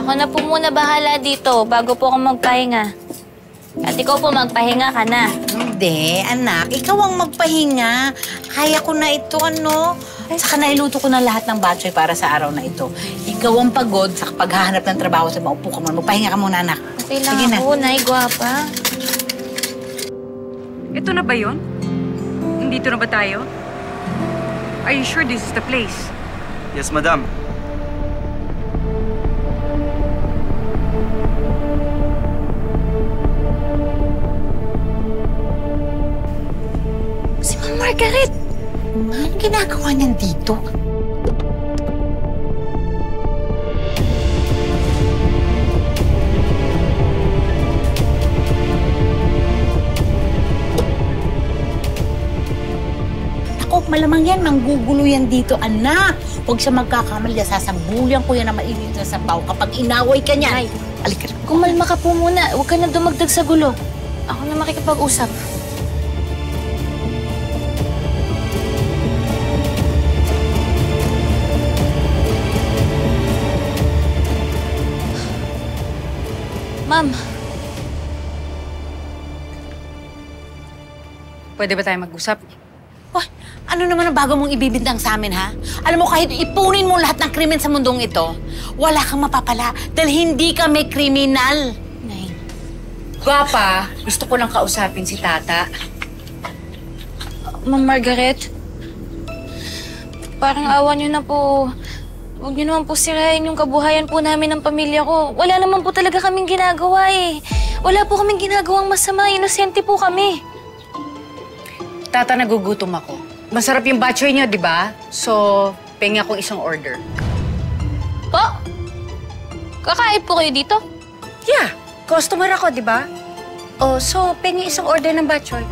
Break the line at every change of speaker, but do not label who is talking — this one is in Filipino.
Ako na po muna bahala dito bago po ako magpahinga. At ikaw po magpahinga ka na.
Hindi, anak. Ikaw ang magpahinga. Kaya ko na ito, ano? Saka nailuto ko na lahat ng batchoy para sa araw na ito. Ikaw ang pagod sa paghahanap ng trabaho sa maupo ka muna. Magpahinga ka muna, anak.
Okay lang
Sige
ako, Nay, gwapa.
Ito na ba yun? Nandito na ba tayo? Are you sure this is the place?
Yes, madam.
Si Ma'am Margaret! Anong ginagawa niyan dito? Ako, malamang yan. Manggugulo yan dito, anak. Huwag siya magkakamali. Sasambulian ko yan na mainit na sabaw kapag inaway ka niyan.
Ay,
Halika.
kumalma ka po muna. Huwag ka na dumagdag sa gulo. Ako na makikipag-usap. Ma'am,
Pwede ba tayo mag-usap?
Oh, ano naman ang bago mong ibibintang sa amin, ha? Alam mo, kahit ipunin mo lahat ng krimen sa mundong ito, wala kang mapapala dahil hindi kami kriminal.
Nay.
Gwapa, gusto ko lang kausapin si Tata.
Ma'am Margaret, parang awa niyo na po. Huwag niyo naman po sirain yung kabuhayan po namin ng pamilya ko. Wala naman po talaga kaming ginagawa eh. Wala po kaming ginagawang masama. Inosente po kami.
Tata, nagugutom ako. Masarap yung batchoy niyo, di ba? So, pengi akong isang order.
Po? Kakain po kayo dito?
Yeah, customer ako, di ba? Oh, so, pengi isang order ng batchoy.